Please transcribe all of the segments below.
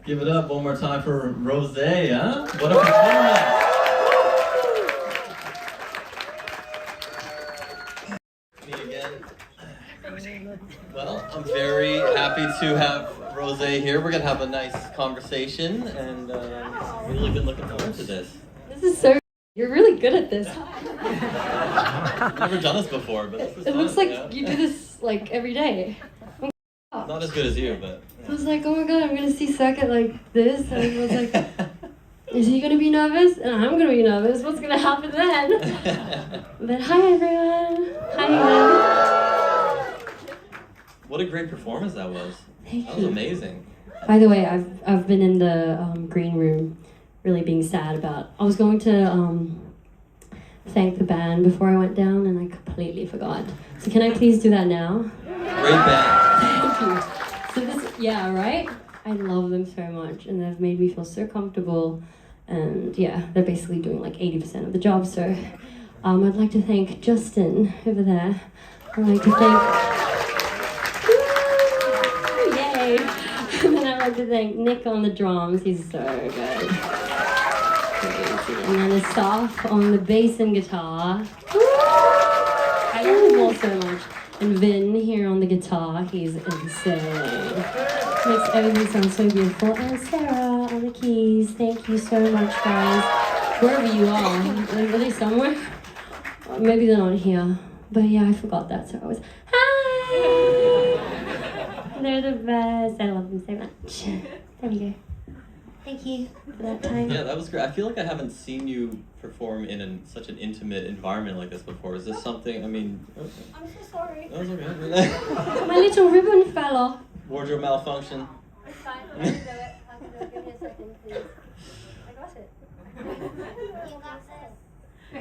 Give it up one more time for Rosé, huh? What a performance! Me again. Well, I'm very happy to have Rosé here. We're gonna have a nice conversation, and really been looking forward to this. This is so. You're really good at this. I've never done this before, but this is It fun, looks like yeah. you do this like every day. Not as good as you, but. I was like, oh my god, I'm gonna see Circuit like this, and I was like, is he gonna be nervous? And I'm gonna be nervous. What's gonna happen then? But hi everyone. Hi everyone. What a great performance that was. Thank That was you. amazing. By the way, I've been in the green room, really being sad about. I was going to thank the band before I went down, and I completely forgot. So can I please do that now? Great band. Thank you. So this, yeah, right? I love them so much, and they've made me feel so comfortable, and yeah, they're basically doing like 80% of the job. So I'd like to thank Justin over there. I'd like to thank, woo, yay! And then I'd like to thank Nick on the drums. He's so good. Crazy. And then Asaf on the bass and guitar. I love them all so much. And Vin here on the guitar, he's insane. Makes everything sound so beautiful. And Sarah on the keys. Thank you so much, guys. Wherever you are. Are they somewhere? Maybe they're not here. But yeah, I forgot that, so I was, hi! They're the best. I love them so much. There we go. Thank you for that time. Yeah, that was great. I feel like I haven't seen you perform in such an intimate environment like this before. Is this something, I mean... Okay. I'm so sorry. That was okay. My little ribbon fell off. Wardrobe malfunction. It's fine. I can do it. I can do it. Give me a second, please. I got it.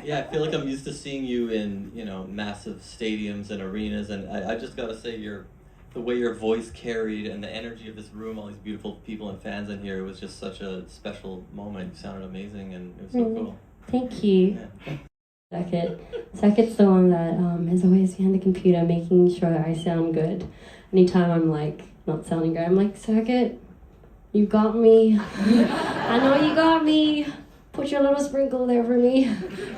Yeah, I feel like I'm used to seeing you in, you know, massive stadiums and arenas, and I just gotta say, the way your voice carried and the energy of this room, all these beautiful people and fans in here, it was just such a special moment. You sounded amazing, and it was so cool. Thank you. Yeah. Circuit's the one that is always behind the computer making sure I sound good. Anytime I'm like not sounding good, I'm like, Circuit, you got me. I know you got me. Put your little sprinkle there for me.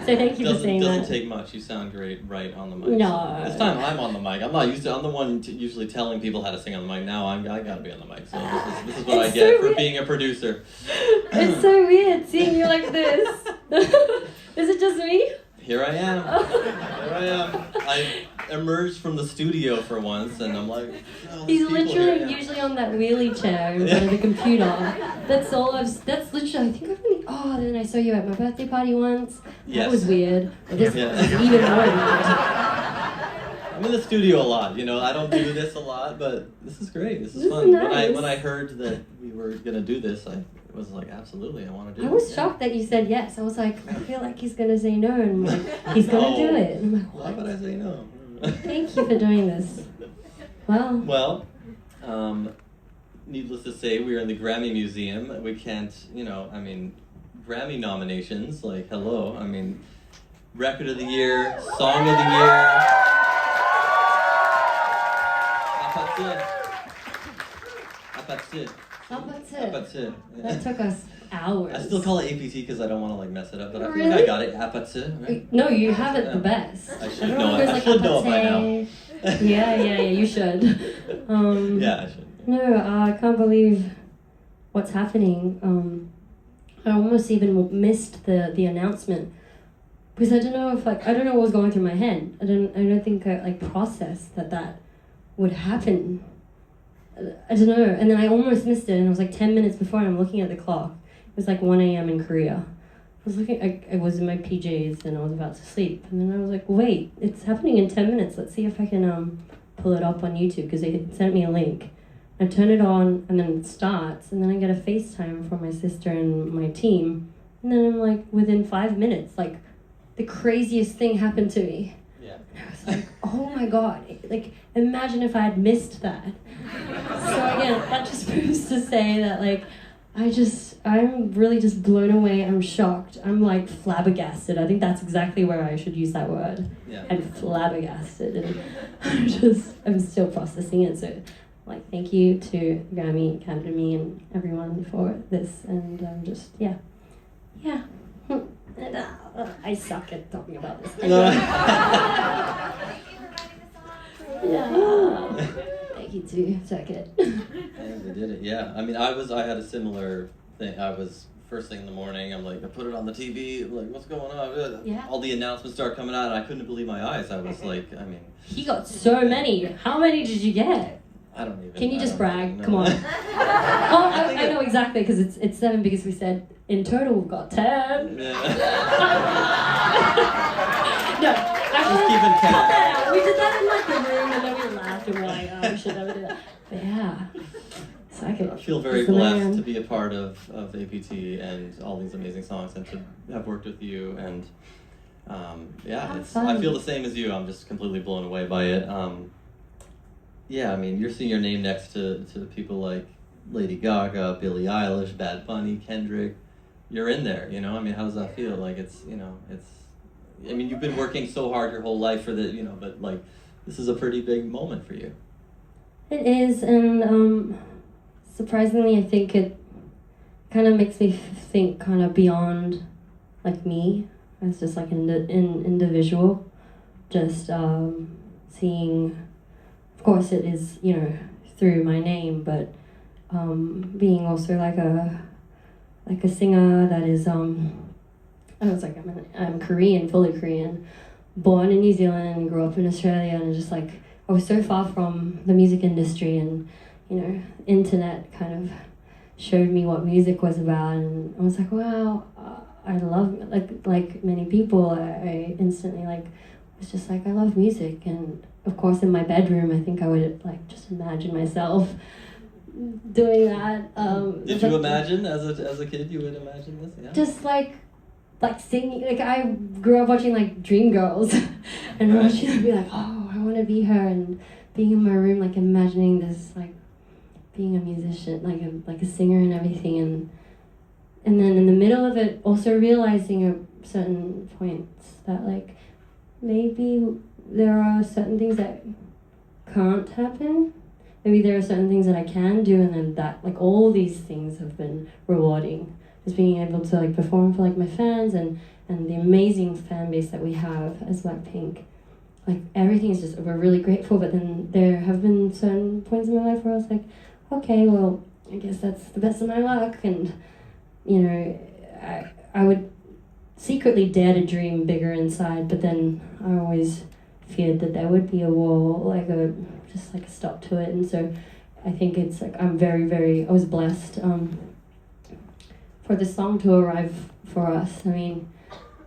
So thank you for saying that. Doesn't take much. You sound great right on the mic. No. This time I'm on the mic. I'm not used to. I'm the one usually telling people how to sing on the mic. Now I gotta be on the mic. So this is what I get for being a producer. It's so weird seeing you like this. Is it just me? Here I am. Here I am. I emerged from the studio for once, and I'm like, oh, He's literally here. usually on that wheelie chair in front of the computer. That's all that's literally, I think I've been, then I saw you at my birthday party once. That Yes. was weird. But this Yeah. is even more weird. I'm in the studio a lot, you know. I don't do this a lot, but this is great. This is This fun. is nice. When I heard that we were gonna do this, I was like, absolutely, I want to do it. I was shocked that you said yes. I was like, I feel like he's gonna say no, and I'm like, he's gonna do it. And I'm like, Why would I say no? Thank you for doing this. Well, needless to say, we are in the Grammy Museum. We can't, you know, I mean, Grammy nominations, like, hello. I mean, Record of the Year, Song of the Year. Apathy. Apathy. that took us hours. I still call it APT because I don't want to like mess it up, but I feel Really? like I got it. Apathy. Right? No, you have it the best. I should Everyone know goes it. I like, should know it by now. "Apate." Yeah, you should. Yeah, I should. No, I can't believe what's happening. I almost even missed the announcement because I don't know what was going through my head. I don't think I like processed that would happen. I don't know, and then I almost missed it, and it was like 10 minutes before, and I'm looking at the clock. It was like 1 a.m. in Korea. I was looking, I was in my PJs, and I was about to sleep, and then I was like, wait, it's happening in 10 minutes. Let's see if I can pull it up on YouTube, because they sent me a link. I turn it on, and then it starts, and then I get a FaceTime from my sister and my team, and then I'm like, within 5 minutes, like, the craziest thing happened to me. Yeah. And I was like, oh my god, like, imagine if I had missed that. So again, that just proves to say that, like, I'm really just blown away. I'm shocked. I'm like flabbergasted. I think that's exactly where I should use that word. Yeah. I'm flabbergasted, and I'm still processing it. So like thank you to Grammy Academy and everyone for this, and just yeah. And, I suck at talking about this. Yeah. Thank you too. Suck it. Yeah, we did it. Yeah, I mean, I had a similar thing. I was first thing in the morning. I'm like, I put it on the TV. I'm like, what's going on? Yeah. All the announcements start coming out, and I couldn't believe my eyes. I was like, I mean. He got so many. How many did you get? I don't even. Can you just brag? No. Come on. I know exactly because it's 7 because we said in total we've got 10. Yeah. No, Just keeping count. we did that in like the room and then we laughed and we're like, oh, we should never do that. But yeah, it's like I feel very blessed to be a part of APT and all these amazing songs and to have worked with you and yeah, I feel the same as you. I'm just completely blown away by it. Yeah, I mean, you're seeing your name next to people like Lady Gaga, Billie Eilish, Bad Bunny, Kendrick. You're in there, you know? I mean, how does that feel? Like, it's, you know, I mean, you've been working so hard your whole life for the, you know, but like, this is a pretty big moment for you. It is, and surprisingly, I think it kind of makes me think kind of beyond like me as just like an individual. Just seeing, of course, it is, you know, through my name, but being also like a singer that is I'm Korean, fully Korean, born in New Zealand, grew up in Australia, and just like I was so far from the music industry, and you know, internet kind of showed me what music was about, and I was like, wow, I love, like many people, I instantly like was just like, I love music. And of course in my bedroom I think I would like just imagine myself doing that. Did you imagine as a kid you would imagine this? Yeah. Just like singing, like I grew up watching like Dreamgirls and Right. watching them be like, oh, I want to be her, and being in my room like imagining this, like being a musician, like a singer and everything, and then in the middle of it also realizing at certain points that like maybe there are certain things that can't happen. Maybe there are certain things that I can do, and then that like all these things have been rewarding. Just being able to like perform for like my fans and the amazing fan base that we have as BLACKPINK. Like everything is just, we're really grateful, but then there have been certain points in my life where I was like, okay, well, I guess that's the best of my luck, and you know, I would secretly dare to dream bigger inside, but then I always feared that there would be a wall, like a stop to it. And so I think it's like I was blessed for the song to arrive for us. I mean,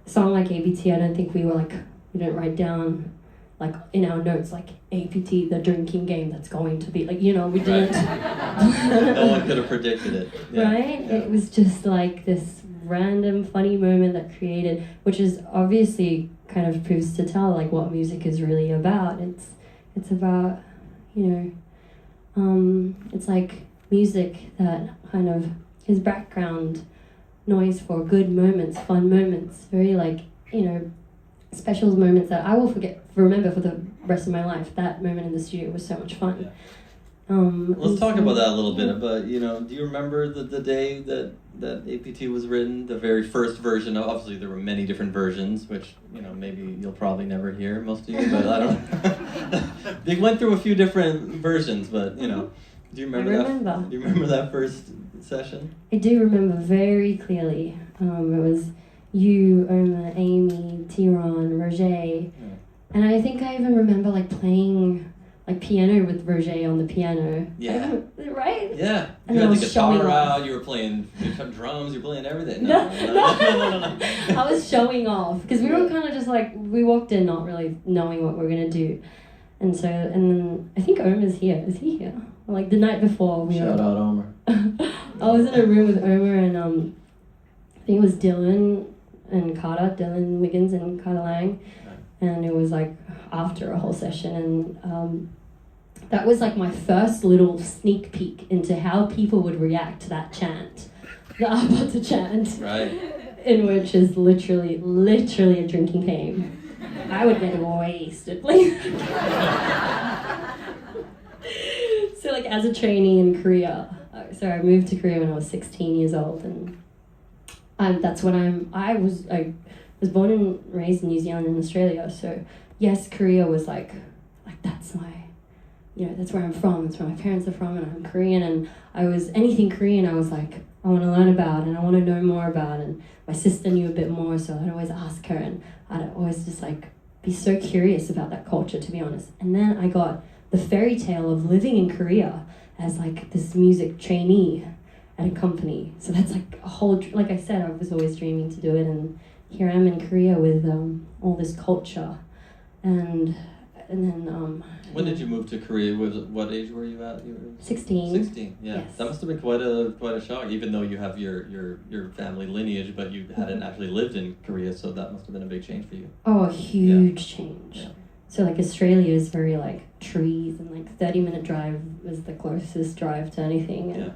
a song like APT, I don't think we didn't write down like in our notes like APT, the drinking game that's going to be like, you know, we didn't. No one could have predicted it. Yeah. Right? Yeah. It was just like this random funny moment that created, which is obviously kind of proves to tell like what music is really about. It's about, you know, it's like music that kind of is background noise for good moments, fun moments, very like, you know, special moments that I will remember for the rest of my life. That moment in the studio was so much fun. Yeah. Let's talk about that a little bit. But you know, do you remember the day that APT was written? The very first version. Obviously, there were many different versions, which you know maybe you'll probably never hear, most of you. But I don't know. They went through a few different versions, but you know, do you remember that? Do you remember that first session? I do remember very clearly. It was you, Irma, Amy, Tyron, Roger, yeah. And I think I even remember like playing like piano with Roger on the piano. Yeah. Right? Yeah. And You I had the was showing guitar off. out, you were playing drums, you were playing everything. No. No. I was showing off because we were kind of just like, we walked in not really knowing what we were going to do. And so, and then I think Omer's here. Is he here? Like the night before we Shout out Omer. I was in a room with Omer and I think it was Dylan and Carter, Dylan Wiggins and Carter Lang. And it was like after a whole session, and that was like my first little sneak peek into how people would react to that chant, the Abata chant, Right. in which is literally a drinking game. I would get wasted, please. So like as a trainee in Korea. So I moved to Korea when I was 16 years old, and that's when I was born and raised in New Zealand and Australia. So yes, Korea was like that's my, that's where I'm from. That's where my parents are from, and I'm Korean. And I was anything Korean. I was like, I want to learn about, and I want to know more about. And my sister knew a bit more, so I'd always ask her, and I'd always just like be so curious about that culture, to be honest. And then I got the fairy tale of living in Korea as like this music trainee at a company. So that's like a whole, like I said, I was always dreaming to do it, and here I am in Korea with all this culture. And then when did you move to Korea? What age were you at? You were 16. 16, yeah. Yes. That must have been quite a shock, even though you have your family lineage, but you hadn't actually lived in Korea, so that must have been a big change for you. Oh, a huge change. Yeah. So like Australia is very like trees, and like 30-minute drive is the closest drive to anything. And, Yeah,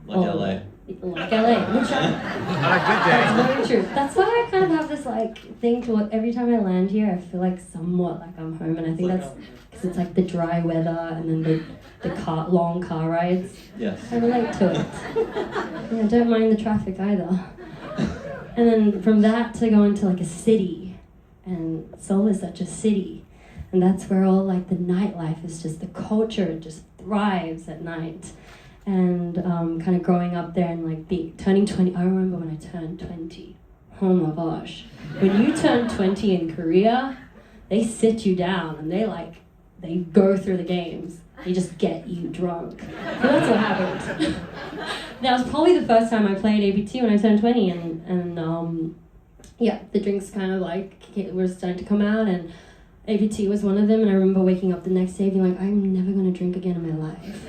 like LA. Like LA, which On a good day. that's very true. That's why I kind of have this like thing to every time I land here, I feel like somewhat like I'm home, and I think that's because it's like the dry weather and then the long car rides. Yes. I relate to it. Yeah, I don't mind the traffic either. And then from that to go into like a city, and Seoul is such a city, and that's where all like the nightlife is just the culture just thrives at night. And kind of growing up there and like turning 20. I remember when I turned 20. Oh my gosh. When you turn 20 in Korea, they sit you down and they go through the games. They just get you drunk. So that's what happened. That was probably the first time I played ABT when I turned 20, and yeah, the drinks kind of like were starting to come out, and ABT was one of them. And I remember waking up the next day being like, I'm never gonna drink again in my life.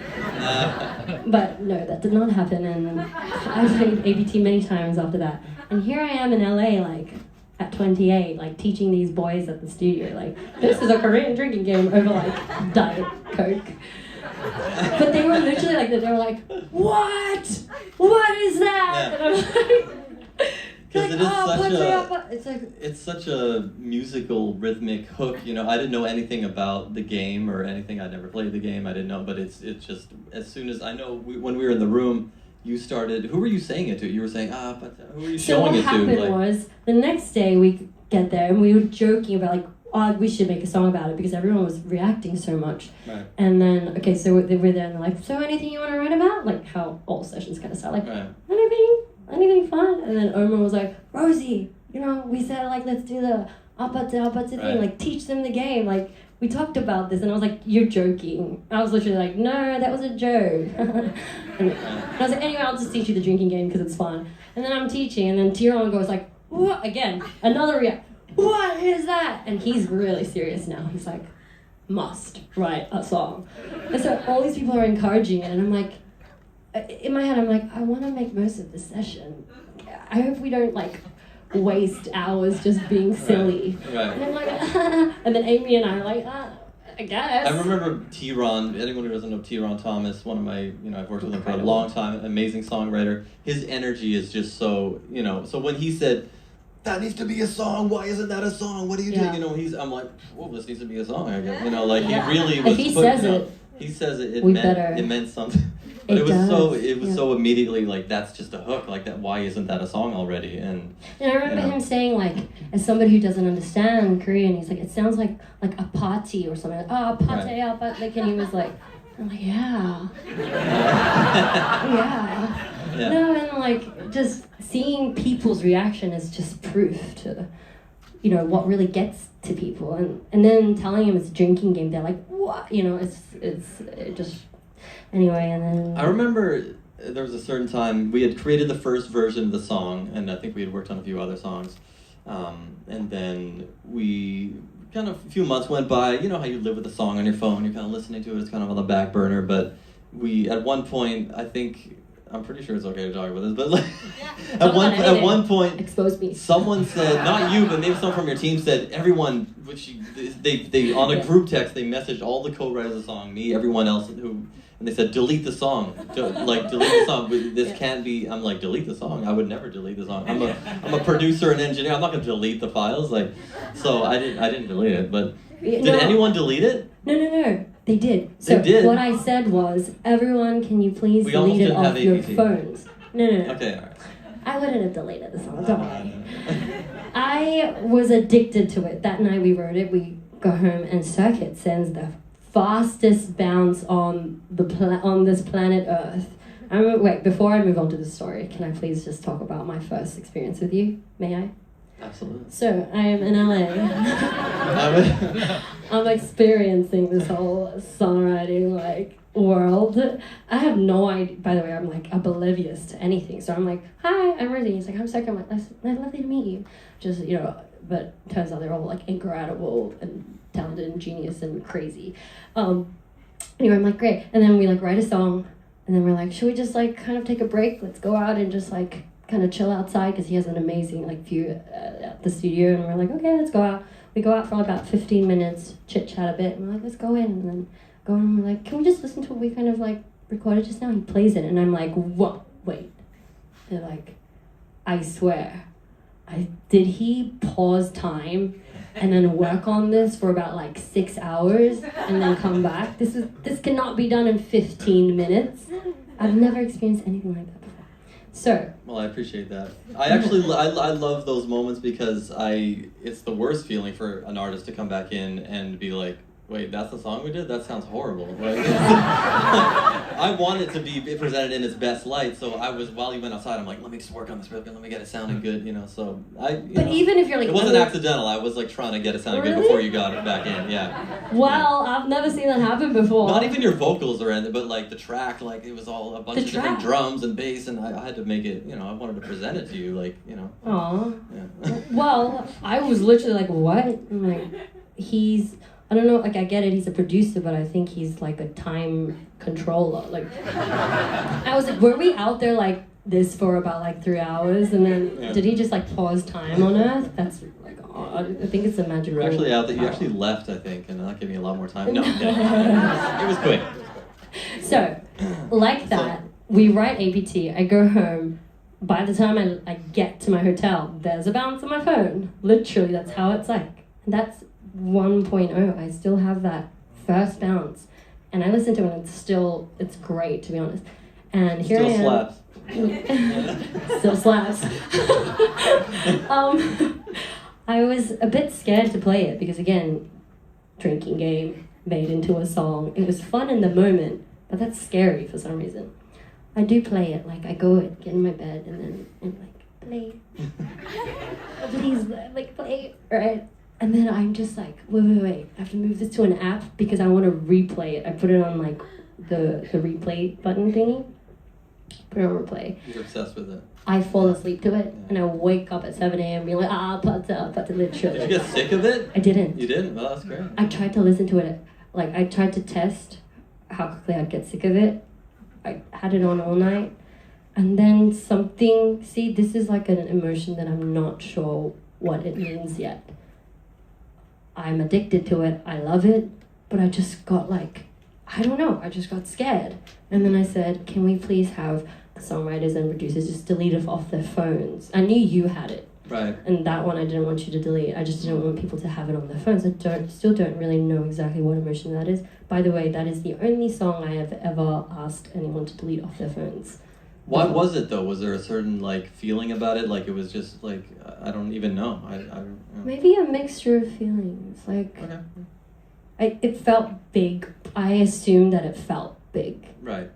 But no, that did not happen, and I played ABT many times after that. And here I am in LA, like at 28, like teaching these boys at the studio, like this is a Korean drinking game over like Diet Coke. But they were literally like, they were like, what is that? Yeah. And I'm like, Because it's it's such a musical, rhythmic hook. I didn't know anything about the game or anything. I'd never played the game. I didn't know, but it's just as soon as I know when we were in the room, you started. Who were you saying it to? You were saying but who were you showing it to? So what happened was the next day we get there and we were joking about like, we should make a song about it because everyone was reacting so much. Right. And then so we're there and they're like, so anything you want to write about? Like how all sessions kind of start, like Right. anything fun? And then Omar was like, Rosie, we said like let's do the apate thing, Right. like teach them the game. Like we talked about this, and I was like, you're joking. I was literally like, no, that was a joke. and I was like, anyway, I'll just teach you the drinking game because it's fun. And then I'm teaching, and then Tyrone goes like, what? Again, another react. What is that? And he's really serious now. He's like, must write a song. And so all these people are encouraging it, and I'm like, in my head, I'm like, I want to make most of this session. I hope we don't like waste hours just being silly. Right. And I'm like, and then Amy and I are like, I guess. I remember T-Ron, anyone who doesn't know T-Ron Thomas, one of my, I've worked with him for a long time, amazing songwriter. His energy is just so, so when he said, that needs to be a song, why isn't that a song? What are you doing? I'm like, well, this needs to be a song, I guess. Like, he really was if he says it, he says it, it meant something. But it was so immediately like, that's just a hook, like that, why isn't that a song already? And I remember him saying, like, as somebody who doesn't understand Korean, he's like, it sounds like a party or something. Like, pate, Right. like, and he was like, I'm like, yeah. Yeah. No, and like, just seeing people's reaction is just proof to, what really gets to people. And then telling him it's a drinking game, they're like, what? It just... Anyway, and then... I remember there was a certain time, we had created the first version of the song, and I think we had worked on a few other songs. And then a few months went by, how you live with a song on your phone, you're kind of listening to it, it's kind of on the back burner, but at one point, I'm pretty sure it's okay to talk about this, but like, at one point, expose me. Someone said, not you, but maybe someone from your team said, everyone, they on a group text, they messaged all the co-writers of the song, me, everyone else and they said, delete the song. Delete the song. This can't be. I'm like, delete the song. I would never delete the song. I'm a producer and engineer. I'm not gonna delete the files. So I didn't delete it. But did anyone delete it? No. They did. So They did? what I said was, everyone, can you please We almost delete it didn't have off your APT. phones? No. Okay, alright. I wouldn't have deleted the song, don't worry. I was addicted to it. That night we wrote it, we got home, and Circuit sends the fastest bounce on on this planet Earth. Wait, before I move on to the story, can I please just talk about my first experience with you? May I? Absolutely. So, I am in LA. I'm experiencing this whole songwriting, like, world. I have no idea. By the way, I'm, like, oblivious to anything. So I'm like, hi, I'm Rosie. He's like, I'm Circuit. I'm like, nice, lovely to meet you. Just, you know, but turns out they're all, like, incredible and talented and genius and crazy. Anyway, I'm like, great. And then we, like, write a song. And then we're like, should we just, like, kind of take a break? Let's go out and just, like, kind of chill outside, because he has an amazing, like, view at the studio. And we're like, okay, let's go out. We go out for about 15 minutes, chit-chat a bit. And we're like, let's go in. And then go in and we're like, can we just listen to what we kind of, like, recorded just now? He plays it. And I'm like, whoa, wait. They're like, I swear. Did he pause time and then work on this for about like 6 hours and then come back? This cannot be done in 15 minutes. I've never experienced anything like that before. So. Well, I appreciate that. I actually I love those moments, because it's the worst feeling for an artist to come back in and be like, wait, that's the song we did? That sounds horrible. Like, I want it to be presented in its best light, so I was, while you went outside, I'm like, let me just work on this real good, let me get it sounding good, you know, so even if you're like... It wasn't accidental, I was like trying to get it sounding good before you got it back in, yeah. Well, I've never seen that happen before. Not even your vocals or anything, but like the track, like it was all a bunch of different drums and bass, and I had to make it, you know, I wanted to present it to you, like, you know. Aww. Yeah. Well, I was literally like, what? I'm like, I don't know, like, I get it, he's a producer, but I think he's like a time controller. Like, I was like, were we out there like this for about like 3 hours, and then did he just like pause time on Earth? That's like odd. I think it's a magical. You were actually out there, you actually left, I think, and that gave me a lot more time. No, I'm kidding. It was quick. So, like that, we write APT, I go home. By the time I get to my hotel, there's a bounce on my phone. Literally, that's how it's like. And that's 1.0. I still have that first bounce, and I listen to it, and it's great, to be honest. And here I am. Still slaps. I was a bit scared to play it, because again, drinking game made into a song. It was fun in the moment, but that's scary for some reason. I do play it, like I get in my bed and then like, play. Please, like, play, right? And then I'm just like, wait, I have to move this to an app because I want to replay it. I put it on like the replay button thingy. Put it on replay. You're obsessed with it. I fall asleep to it, and I wake up at 7 a.m. being like, pata, literally. Did you get sick of it? I didn't. You didn't? Well, that's great. I tried to listen to it. Like, I tried to test how quickly I'd get sick of it. I had it on all night. And then this is like an emotion that I'm not sure what it means yet. I'm addicted to it, I love it, but I just got like, I don't know, I just got scared. And then I said, can we please have the songwriters and producers just delete it off their phones? I knew you had it. Right. And that one I didn't want you to delete. I just didn't want people to have it on their phones. I still don't really know exactly what emotion that is. By the way, that is the only song I have ever asked anyone to delete off their phones. Why was it though? Was there a certain like feeling about it? Like it was just like, I don't even know. I don't know. Maybe a mixture of feelings. Like, okay. It felt big. I assumed that it felt big. Right.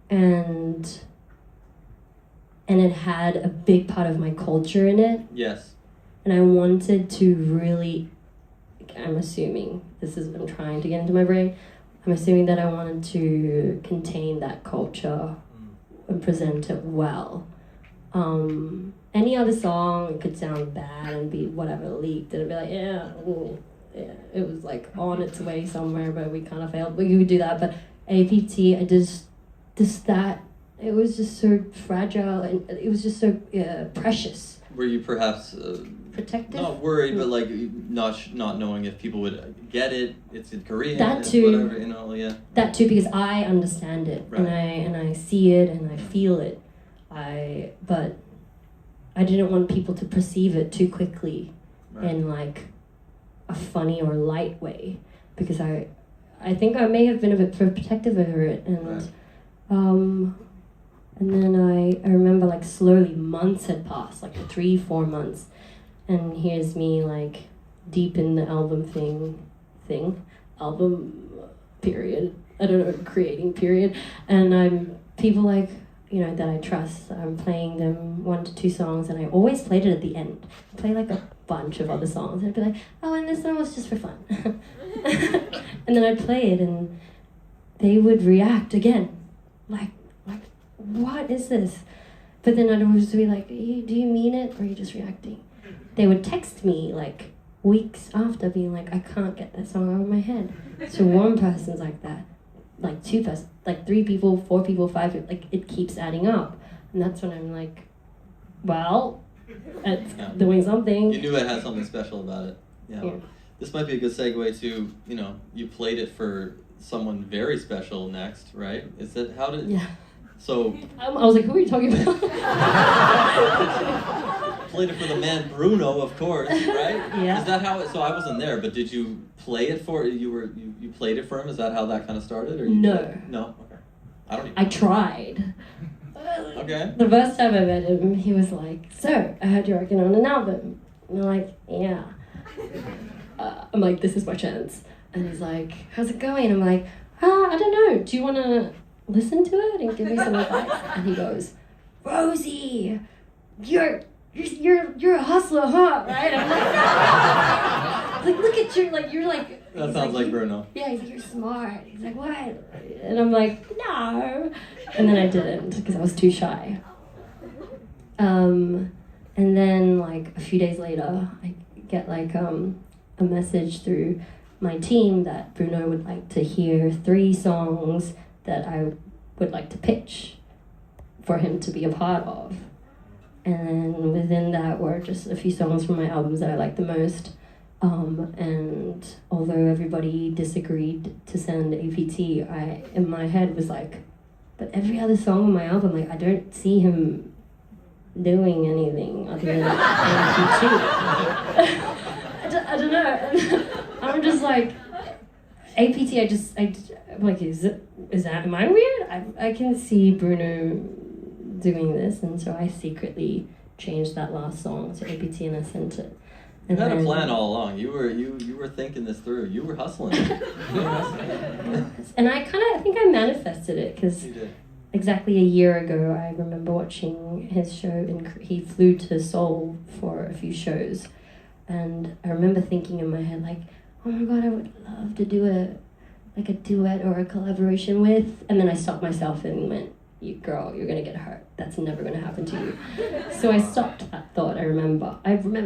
And it had a big part of my culture in it. Yes. And I wanted to really, I'm assuming, I'm trying to get into my brain, I'm assuming that I wanted to contain that culture and present it well. Any other song could sound bad and be whatever leaked, and it'd be like, yeah, it was like on its way somewhere, but we kind of failed. But you would do that. But APT, it was just so fragile, and it was just so precious. Were you perhaps protective? Not worried, but like not knowing if people would get it. It's in Korean. That too. Whatever, you know, yeah. That too, because I understand it, right. and I see it and I feel it. But I didn't want people to perceive it too quickly, right. in like a funny or light way, because I I think I may have been a bit protective over it, and then I remember like slowly months had passed, like 3-4 months, and here's me like deep in the album album period, I don't know, creating period, and I'm people like, you know, that I trust, I'm playing them 1 to 2 songs, and I always played it at the end. I play like a bunch of other songs, and I'd be like, oh, and this song was just for fun. And then I'd play it, and they would react again, like, what is this? But then I'd always be like, do you mean it, or are you just reacting? They would text me like weeks after, being like, I can't get that song out of my head. So one person's like that, like 2 persons, like 3 people, 4 people, 5 people, like it keeps adding up. And that's when I'm like, well, it's doing something. You knew it had something special about it. Yeah. This might be a good segue to, you know, you played it for someone very special next, right? Is that, how did... Yeah. So... I was like, who are you talking about? Played it for the man Bruno, of course, right? Yeah. Is that how it... So I wasn't there, but did you play it for... You played it for him? Is that how that kind of started? Or No. No? Okay. I don't even I know. tried. Okay. The first time I met him, he was like, so, I heard you're working on an album. And I'm like, yeah. I'm like, this is my chance. And he's like, how's it going? I'm like, I don't know. Do you want to listen to it and give me some advice? And he goes, Rosie, you're a hustler, huh? Right? I'm like, look at you, like, you're like... That sounds like Bruno. Yeah, he's like, you're smart. He's like, what? And I'm like, no. And then I didn't, because I was too shy. And then, like, a few days later, I get, like, a message through my team that Bruno would like to hear 3 songs that I would like to pitch for him to be a part of. And within that were just a few songs from my albums that I liked the most. And although everybody disagreed to send APT, I, in my head, was like, but every other song on my album, like, I don't see him doing anything other than APT. I don't know. I'm just like, APT, I'm like, am I weird? I can see Bruno doing this, and so I secretly changed that last song to APT, and I sent it. You had a plan all along. You were thinking this through. You were hustling. And I think I manifested it, because exactly a year ago, I remember watching his show, he flew to Seoul for a few shows, and I remember thinking in my head, like, oh my god, I would love to do a duet or a collaboration with, and then I stopped myself and went, girl, you're gonna get hurt. That's never gonna happen to you. So I stopped that thought, I remember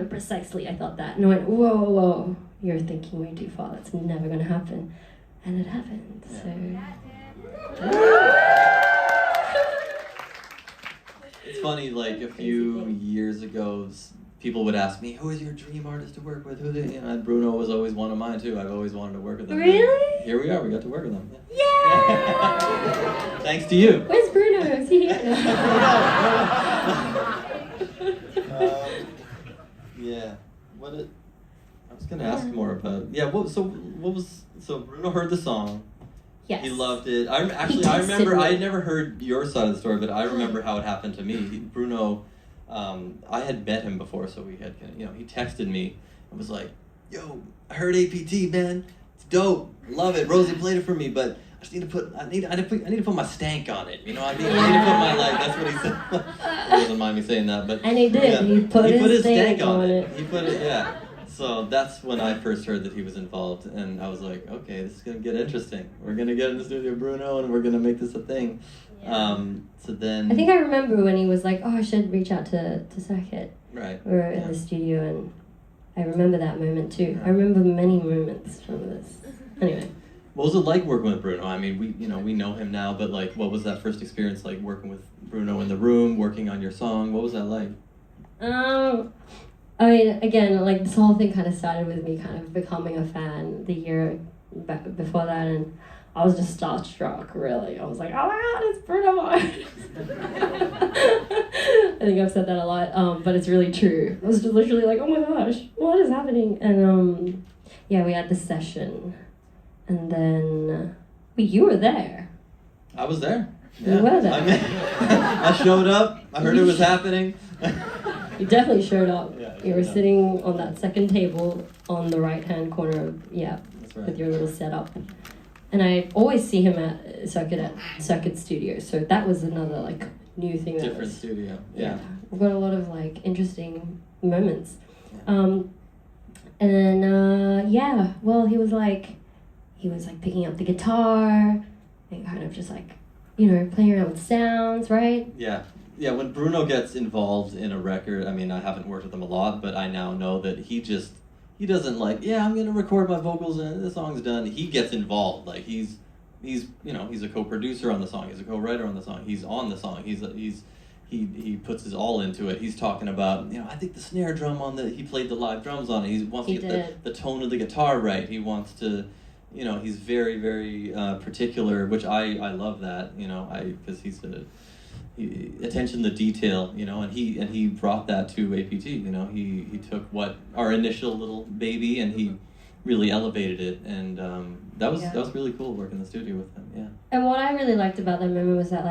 precisely, I thought that, and I went, whoa, you're thinking way too far, that's never gonna happen. And it happened, so... It's funny, like a few years ago, people would ask me, who is your dream artist to work with? And Bruno was always one of mine too. I've always wanted to work with him. Really? Here we are, we got to work with him. Yeah! Thanks to you. Where's Bruno? Is he here? Yeah. I was gonna ask more about. Yeah. So Bruno heard the song. Yes. He loved it. I remember. I had never heard your side of the story, but I remember how it happened to me. Bruno, I had met him before, so we had, he texted me and was like, "Yo, I heard APT, man. It's dope. Love it. Rosie played it for me, but I just need to put my stank on it. I need to put my That's what he said. He doesn't mind me saying that, but and he did. Yeah, he put his stank on it. He put it. Yeah. So that's when I first heard that he was involved, and I was like, okay, this is gonna get interesting. We're gonna get in the studio, Bruno, and we're gonna make this a thing. Yeah. So then I think I remember when he was like, oh, I should reach out to Saket. Right. We were in the studio, and I remember that moment too. I remember many moments from this. Anyway. What was it like working with Bruno? I mean, we know him now, but like, what was that first experience like working with Bruno in the room, working on your song? What was that like? I mean, again, like this whole thing kind of started with me kind of becoming a fan the year before that, and I was just starstruck, really. I was like, oh my god, it's Bruno Mars. I think I've said that a lot, but it's really true. I was just literally like, oh my gosh, what is happening? And yeah, we had this session, And then, well, you were there. I was there. You were there. I showed up. I heard it was happening. You definitely showed up. Yeah, you were sitting on that second table on the right-hand corner of, That's right. with your little setup. And I always see him at Circuit Studio, so that was another like new thing. Different studio. Yeah. We've got a lot of like interesting moments. Yeah. And then well, he was like picking up the guitar and kind of just like, playing around with sounds, right? Yeah. Yeah, when Bruno gets involved in a record, I mean, I haven't worked with him a lot, but I now know that he doesn't like, I'm going to record my vocals and the song's done. He gets involved. Like he's a co-producer on the song. He's a co-writer on the song. He's on the song. He puts his all into it. He's talking about, I think the snare drum he played the live drums on it. He wants to get the tone of the guitar right. He wants to, he's very, very particular, which I love that, because he's attention to detail, and he brought that to APT. He took what our initial little baby and he really elevated it, and that was really cool working in the studio with him. Yeah. And what I really liked about that moment was that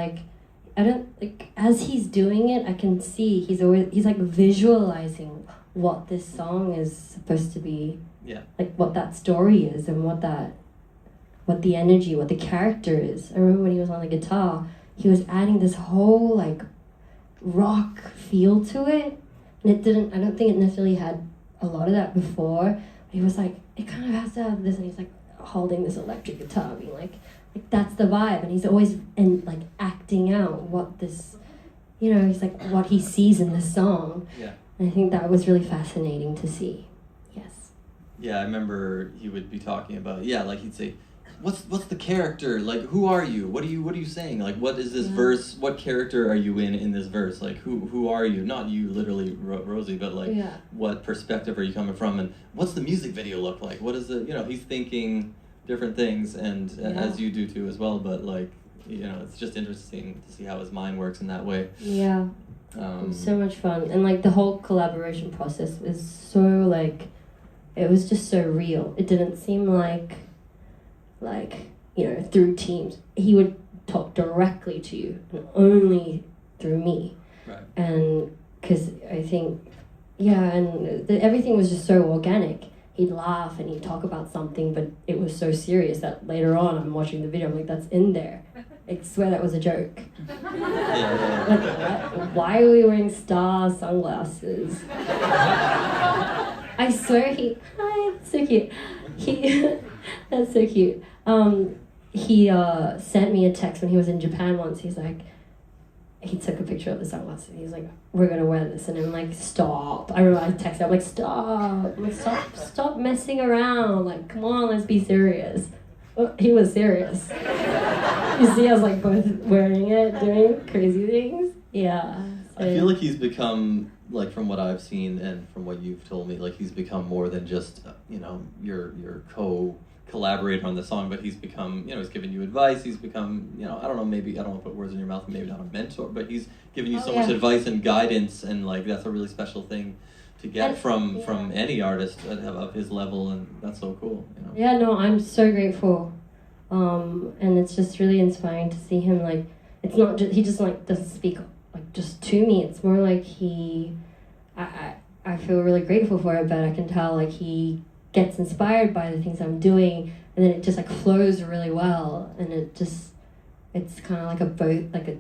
as he's doing it, I can see he's like visualizing what this song is supposed to be. Yeah. Like what that story is and what the energy, what the character is. I remember when he was on the guitar, he was adding this whole like rock feel to it, and I don't think it necessarily had a lot of that before, but he was like, it kind of has to have this, and he's like holding this electric guitar being like that's the vibe, and he's always acting out what this, he's like what he sees in the song. Yeah. And I think that was really fascinating to see. Yes. Yeah, I remember he would be talking about, like he'd say, What's the character? Like, who are you? What are you saying? Like, what is this verse? What character are you in this verse? Like, who are you? Not you, literally, Rosie, but like, what perspective are you coming from? And what's the music video look like? What is it? He's thinking different things, and as you do too as well. But like, it's just interesting to see how his mind works in that way. Yeah, it was so much fun, and like the whole collaboration process is so it was just so real. It didn't seem like through Teams. He would talk directly to you and only through me. Right. And because I think, everything was just so organic. He'd laugh and he'd talk about something, but it was so serious that later on I'm watching the video, I'm like, that's in there. I swear that was a joke. Why are we wearing star sunglasses? I swear hi, so cute. That's so cute. He sent me a text when he was in Japan once. He's like, he took a picture of the sunglasses. He's like, we're gonna wear this, and I'm like, stop. I remember I texted him, like, stop messing around. Like, come on, let's be serious. Well, he was serious. You see us both wearing it, doing crazy things. Yeah. I feel like he's become, from what I've seen and from what you've told me, he's become more than just your collaborator on the song, but he's become, he's giving you advice. He's become, I don't know, maybe, I don't want to put words in your mouth, maybe not a mentor, but he's giving you so much advice and guidance, and that's a really special thing to get from any artist of his level, and that's so cool. Yeah, no, I'm so grateful, and it's just really inspiring to see him. It's not just he just doesn't speak just to me. It's more like I feel really grateful for it, but I can tell he gets inspired by the things I'm doing, and then it just flows really well, and it's kind of a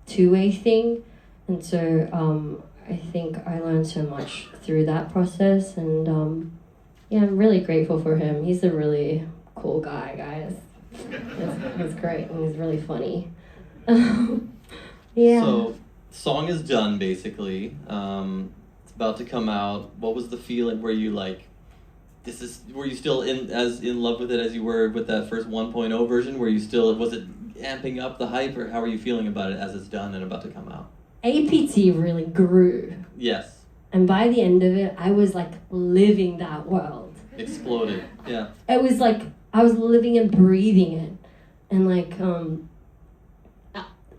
two-way thing, and so I think I learned so much through that process, and I'm really grateful for him. He's a really cool guy, guys. He's great, and he's really funny. Yeah. So, song is done basically. It's about to come out. What was the feeling? Were you were you still as in love with it as you were with that first 1.0 version? Was it amping up the hype, or how are you feeling about it as it's done and about to come out? APT really grew. Yes. And by the end of it, I was living that world. Exploded. Yeah. It was I was living and breathing it, and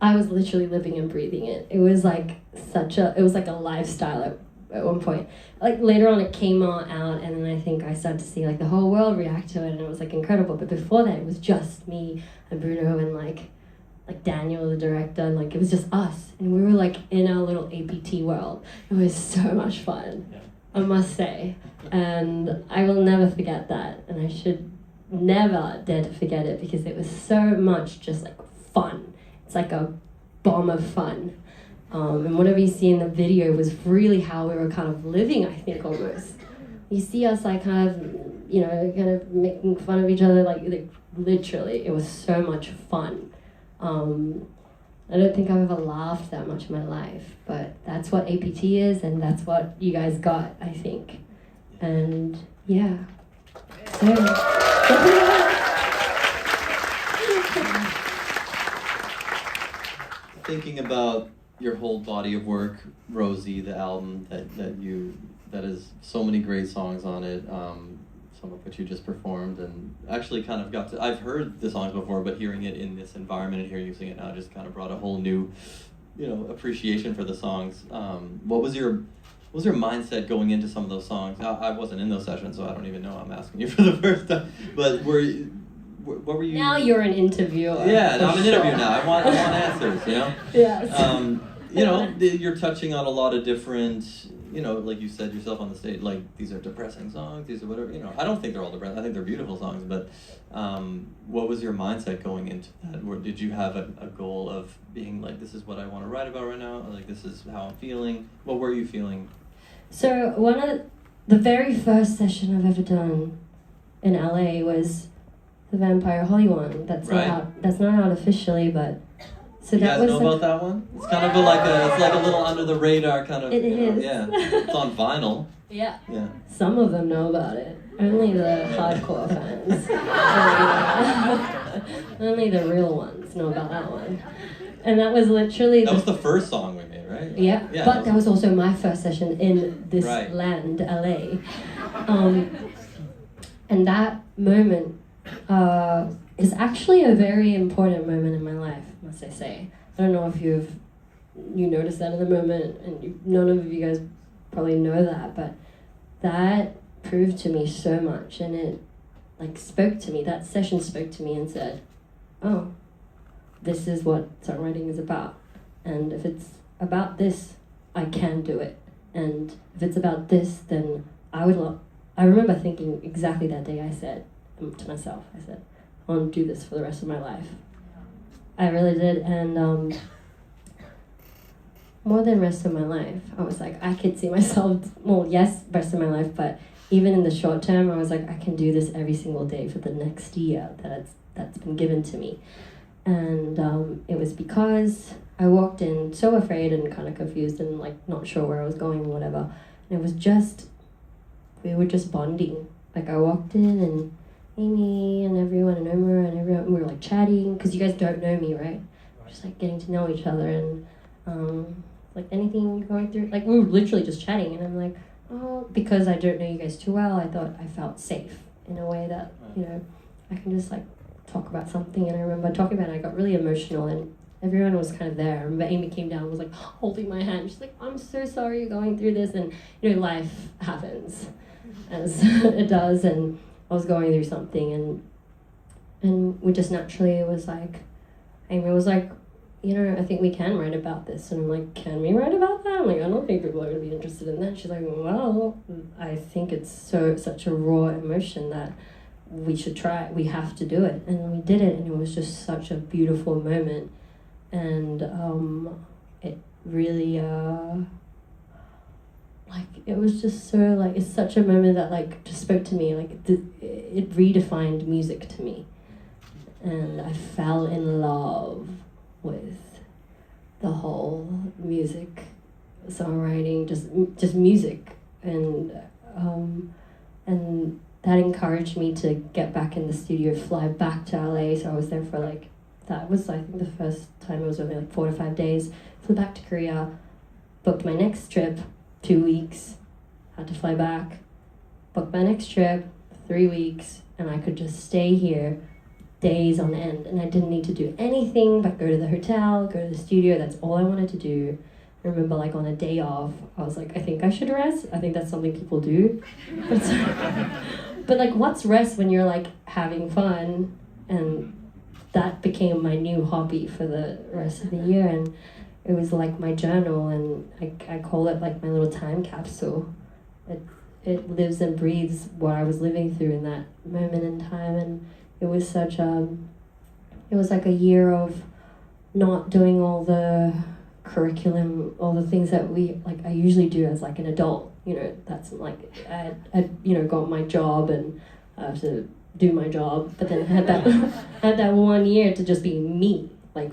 I was literally living and breathing it. It was it was a lifestyle. at one point. Like later on it came out and then I think I started to see like the whole world react to it and it was like incredible. But before that it was just me and Bruno and like Daniel, the director, and like it was just us. And we were like in our little APT world. It was so much fun, Yeah. I must say. And I will never forget that. And I should never dare to forget it because it was so much just like fun. It's like a bomb of fun. And whatever you see in the video was really how we were kind of living, I think, almost. You see us like kind of making fun of each other, like literally, it was so much fun. I don't think I've ever laughed that much in my life, but that's what APT is, and that's what you guys got, I think. And yeah. So, Thinking about your whole body of work, Rosie, the album that has so many great songs on it, some of which you just performed, and actually kind of I've heard the songs before, but hearing it in this environment and hearing you sing it now just kind of brought a whole new, appreciation for the songs. What was your mindset going into some of those songs? I wasn't in those sessions, so I don't even know. I'm asking you for the first time. But what were you? now you're an interviewer. Yeah, I'm an interviewer now. I want answers. Yes. You're touching on a lot of different. Like you said yourself on the stage, like these are depressing songs, these are whatever. I don't think they're all depressing. I think they're beautiful songs. But what was your mindset going into that? Or did you have a goal of being like, this is what I want to write about right now? Or like, this is how I'm feeling? What were you feeling? So one of the very first session I've ever done in LA was the Vampire Holly one. That's right. not out. That's not out officially, but so you that guys was know about that one? It's kind of it's like a little under the radar kind of. It is. Yeah, it's on vinyl. Yeah. Yeah. Some of them know about it. Only the hardcore fans. Only the real ones know about that one. And that was literally. That was the first song we made, right? Yeah. But that was also my first session in this right. land, LA. And that moment is actually a very important moment in my life, must I say. I don't know if you noticed that in the moment, and none of you guys probably know that, but that proved to me so much, and it spoke to me. That session spoke to me and said, oh, this is what songwriting is about. And if it's about this, I can do it. And if it's about this, then I remember thinking exactly that day I said to myself, I said, I want to do this for the rest of my life. I really did, and more than rest of my life, I was like, I could see myself, well, yes, rest of my life, but even in the short term, I was like, I can do this every single day for the next year that's been given to me. And it was because I walked in so afraid and kind of confused and not sure where I was going or whatever. And it was just, we were just bonding. I walked in and Amy and everyone and Omer and everyone, we were chatting, because you guys don't know me, right? Just getting to know each other, and anything you're going through, we were literally just chatting, and I'm like, oh, because I don't know you guys too well, I thought I felt safe in a way that, I can just talk about something. And I remember talking about it, I got really emotional, and everyone was kind of there. I remember Amy came down and was holding my hand. She's like, I'm so sorry you're going through this, and life happens as it does, and I was going through something, and we just naturally was Amy was I think we can write about this. And I'm like, can we write about that? I'm like, I don't think people are going to be interested in that. She's like, well, I think it's such a raw emotion that we should try it. We have to do it. And we did it, and it was just such a beautiful moment. And it really, it was just so, it's such a moment that, just spoke to me. It redefined music to me. And I fell in love with the whole music, songwriting, just music, and that encouraged me to get back in the studio, fly back to LA. So I was there for that was, I think, the first time. It was only 4 to 5 days. Flew back to Korea, booked my next trip, 2 weeks, had to fly back, booked my next trip, 3 weeks, and I could just stay here days on end, and I didn't need to do anything but go to the hotel, go to the studio. That's all I wanted to do. I remember like on a day off, I was like, I think I should rest. I think that's something people do. But like, what's rest when you're like having fun? And that became my new hobby for the rest of the year. And it was like my journal, and I call it like my little time capsule. It lives and breathes what I was living through in that moment in time. And it was such it was like a year of not doing all the curriculum, all the things that I usually do as like an adult. You know, that's like I got my job and I have to do my job, but then I had that 1 year to just be me. Like,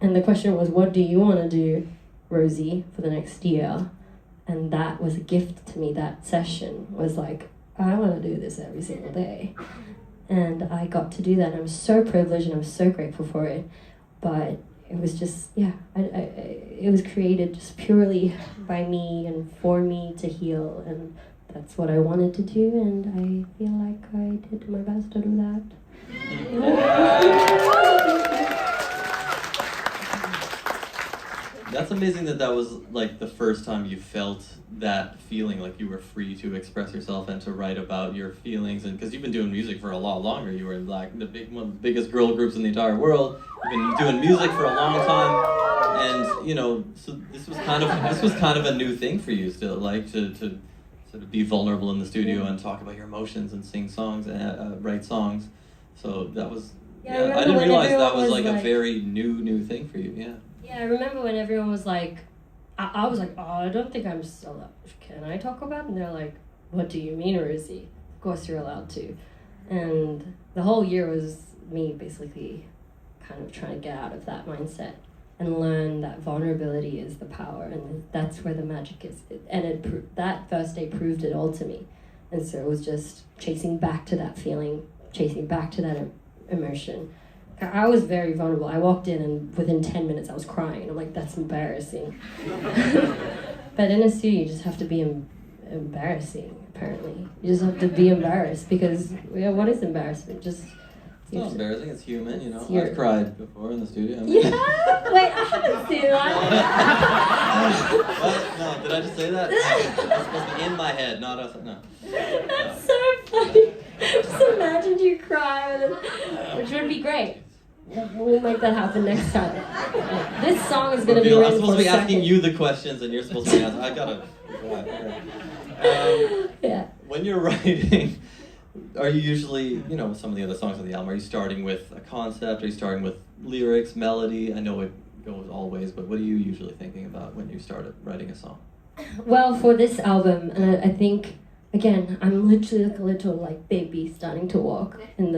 and the question was, what do you want to do, Rosie, for the next year? And that was a gift to me. That session was like, I want to do this every single day. And I got to do that, and I was so privileged and I was so grateful for it. But it was just, it was created just purely by me and for me to heal, and that's what I wanted to do, and I feel like I did my best to do that. That's amazing that was like the first time you felt that feeling, like you were free to express yourself and to write about your feelings. And because you've been doing music for a lot longer, you were in like one of the biggest girl groups in the entire world. You've been doing music for a long time, and you know, so this was kind of a new thing for you still, like to sort of be vulnerable in the studio and talk about your emotions and sing songs and write songs. So that was I didn't realize that was like a very new thing for you. Yeah. Yeah, I remember when everyone was like, I was like, oh, I don't think I'm so allowed. Can I talk about it? And they're like, what do you mean, Rosie? Of course you're allowed to. And the whole year was me basically kind of trying to get out of that mindset and learn that vulnerability is the power, and that's where the magic is. And that first day proved it all to me. And so it was just chasing back to that feeling, chasing back to that emotion. I was very vulnerable. I walked in and within 10 minutes I was crying. I'm like, that's embarrassing. But in a studio, you just have to be embarrassing, apparently. You just have to be embarrassed because, what is embarrassment? It's not embarrassing, it's human, you know. I've cried before in the studio. Yeah? Wait, I haven't seen that. What? No, did I just say that? It's supposed to be in my head, not outside. No. That's so funny. Just imagine you cry, which would be great. We'll make that happen next time. This song is going to be written. I'm supposed to be asking you the questions, and you're supposed to be asking. I gotta. Yeah. When you're writing, are you usually, some of the other songs on the album, are you starting with a concept? Are you starting with lyrics, melody? I know it goes all ways, but what are you usually thinking about when you started writing a song? Well, for this album, and I think, again, I'm literally like a little like baby starting to walk in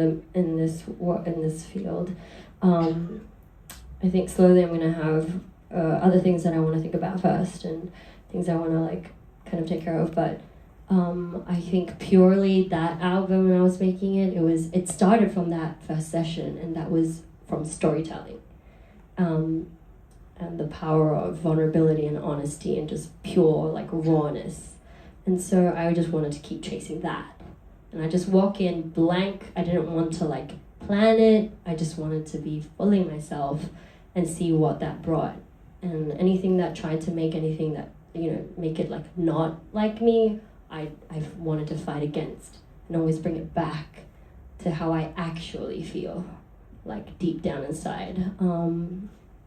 this field. I think slowly I'm gonna have other things that I want to think about first, and things I want to like kind of take care of. But I think purely that album, when I was making it, it started from that first session, and that was from storytelling, and the power of vulnerability and honesty and just pure like rawness. And so I just wanted to keep chasing that. And I just walk in blank. I didn't want to like plan it. I just wanted to be fully myself and see what that brought. And anything that tried to make anything that, make it like not like me, I wanted to fight against and always bring it back to how I actually feel, like deep down inside.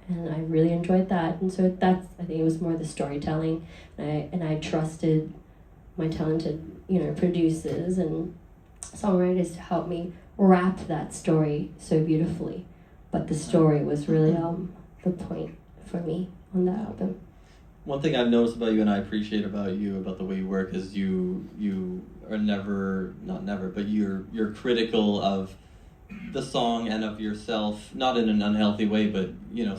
And I really enjoyed that. And so I think it was more the storytelling. And I trusted my talented, producers and songwriters to help me wrap that story so beautifully. But the story was really the point for me on that album. One thing I've noticed about you, and I appreciate about you, about the way you work, is you are but you're critical of the song and of yourself, not in an unhealthy way, but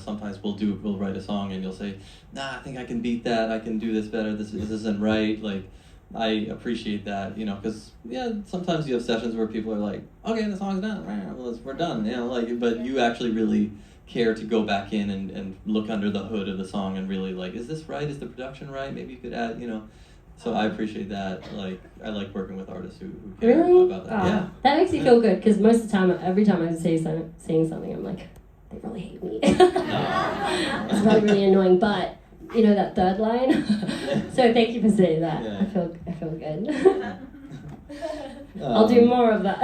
sometimes we'll write a song and you'll say, nah, I think I can beat that, I can do this better, this isn't right. Like, I appreciate that, because sometimes you have sessions where people are like, okay, the song's done, we're done, but you actually really care to go back in and look under the hood of the song and really like, is this right? Is the production right? Maybe you could add, So I appreciate that. Like, I like working with artists who care about that. Yeah. That makes me feel good, because most of the time, every time I'm saying something, I'm like, they really hate me. It's probably really annoying, but you know that third line. So thank you for saying that. Yeah. I feel good. I'll do more of that.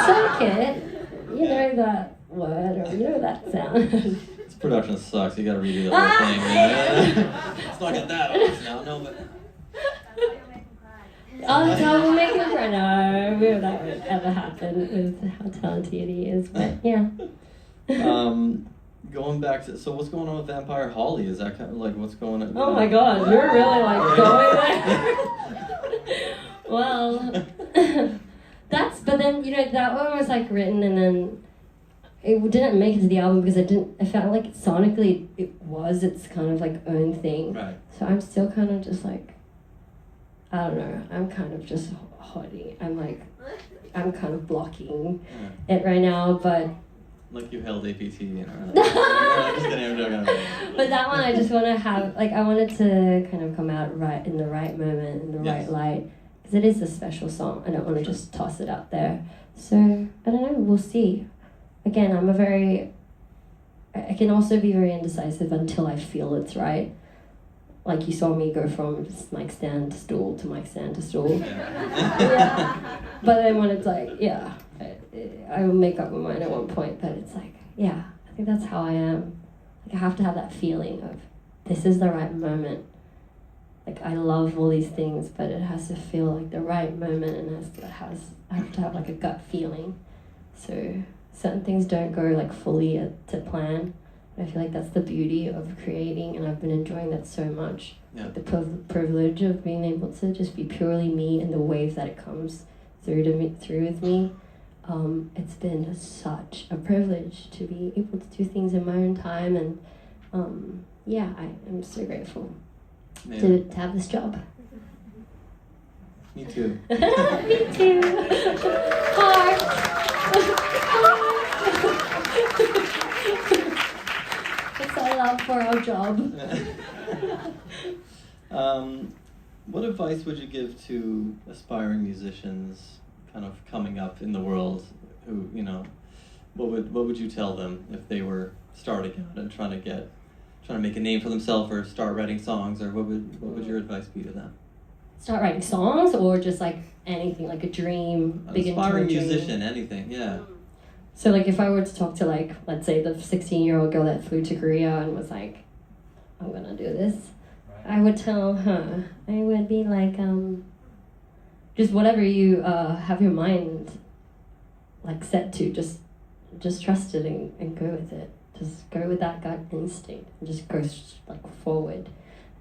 Suck it. You know that word or you know that sound. This production sucks. You gotta redo the whole thing. Yeah. Let's not get that off now. No, but. Oh, that's how we'll make him cry. No, that would ever happen with how talented he is. But yeah. Going back to, so what's going on with Vampire Holly? Is that kind of like what's going on? Oh my God, you're really like going there. Well, but then, you know, that one was like written and then it didn't make it to the album because I felt like sonically it's kind of like own thing. Right. So I'm still kind of just like, I don't know, I'm kind of just hiding. I'm kind of blocking it right now, but. Like you held APT, you know. I'm just kidding, I'm joking. But that one I just want to have, like, I wanted to kind of come out right in the right moment, in the right light. Because it is a special song. I don't want to just toss it out there. So, I don't know, we'll see. Again, I can also be very indecisive until I feel it's right. Like you saw me go from just mic stand to stool to mic stand to stool. Yeah. But then when it's like, yeah, I will make up my mind at one point, but it's like, yeah, I think that's how I am. Like I have to have that feeling of this is the right moment. Like I love all these things, but it has to feel like the right moment, and I have to have like a gut feeling. So certain things don't go like fully to plan. I feel like that's the beauty of creating, and I've been enjoying that so much. Yeah. Like the privilege of being able to just be purely me and the wave that it comes through with me. It's been such a privilege to be able to do things in my own time, and yeah, I am so grateful to have this job. Me too. Me too. Heart. That's all I love for our job. What advice would you give to aspiring musicians kind of coming up in the world who, you know, what would you tell them if they were starting out and trying to make a name for themselves or start writing songs, or what would your advice be to them? Start writing songs or just like anything, like a dream, big aspiring dream? musician, anything, yeah. So like if I were to talk to like, let's say the 16-year-old girl that flew to Korea and was like, I'm gonna do this, I would tell her, I would be like, just whatever you have your mind like set to, just trust it and go with it. Just go with that gut instinct and just go like forward.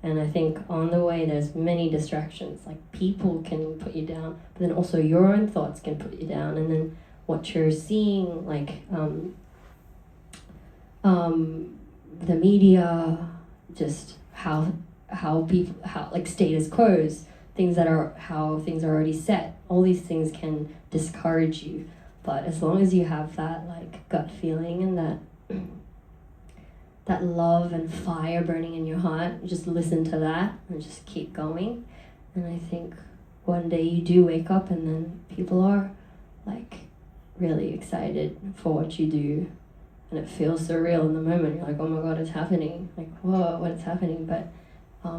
And I think on the way there's many distractions, like people can put you down, but then also your own thoughts can put you down, and then what you're seeing, like the media, just how like status quos, how things are already set, all these things can discourage you. But as long as you have that like gut feeling and that love and fire burning in your heart, you just listen to that and just keep going. And I think one day you do wake up and then people are like really excited for what you do, and it feels surreal in the moment. You're like, oh my God, it's happening. Like, whoa, what's happening? But I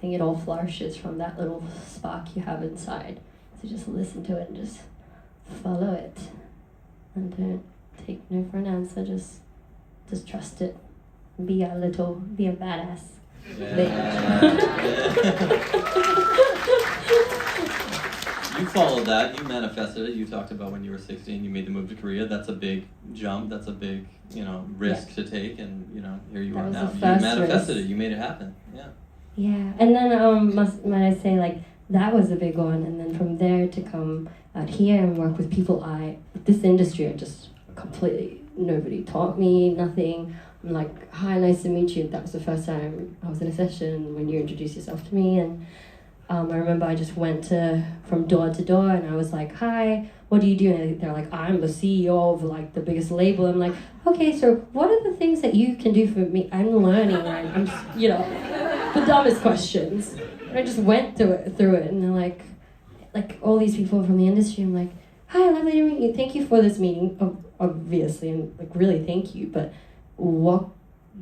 think it all flourishes from that little spark you have inside. So just listen to it and just follow it. And don't take no for an answer, just trust it. Be a badass. You followed that, you manifested it. You talked about when you were 16, you made the move to Korea. That's a big jump, that's a big, risk to take, and here you are now. You manifested it, you made it happen. Yeah, and then might I say, like, that was a big one, and then from there to come out here and work with people this industry, I just completely, nobody taught me, nothing. I'm like, hi, nice to meet you. That was the first time I was in a session when you introduced yourself to me, and I remember I just went from door to door, and I was like, hi, what do you do? And they're like, I'm the CEO of like the biggest label. I'm like, okay, so what are the things that you can do for me? I'm learning, right? I'm the dumbest questions. And I just went through it, and they're like all these people from the industry. I'm like, hi, lovely to meet you. Thank you for this meeting, obviously, and like really thank you. But what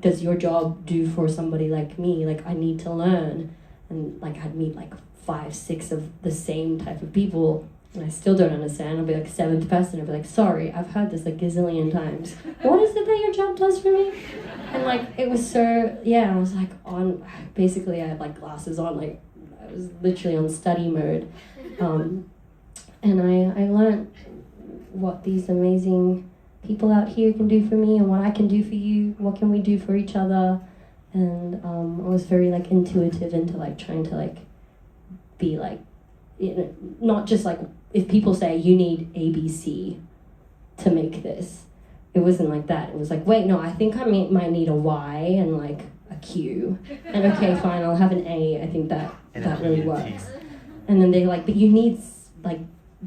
does your job do for somebody like me? Like, I need to learn. And like, I'd meet like 5, 6 of the same type of people, and I still don't understand. I'll be like 7th person. I'll be like, sorry, I've heard this like gazillion times. What is it that your job does for me? And like, it was so, yeah, I was like basically I had like glasses on, like I was literally on study mode. And I learned what these amazing people out here can do for me and what I can do for you. What can we do for each other? And I was very like intuitive into like trying to like be like, you know, not just like if people say you need ABC to make this, it wasn't like that. It was like, wait, no, I think I might need a Y and like a Q, and okay, fine, I'll have an A. I think that really works. And then they're like, but you need like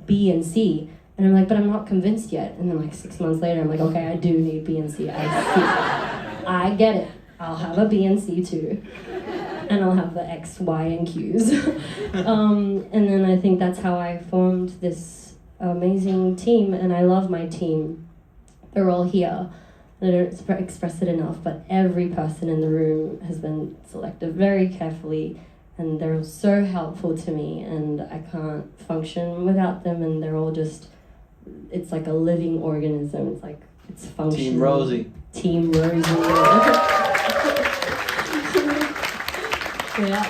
B and C, and I'm like, but I'm not convinced yet. And then like 6 months later, I'm like, okay, I do need B and C. I get it. I'll have a B and C too. And I'll have the X, Y, and Qs. And then I think that's how I formed this amazing team, and I love my team. They're all here. I don't express it enough, but every person in the room has been selected very carefully, and they're so helpful to me, and I can't function without them, and they're all just, it's like a living organism. It's like, it's functioning. Team Rosie. Team Rosie. Yeah.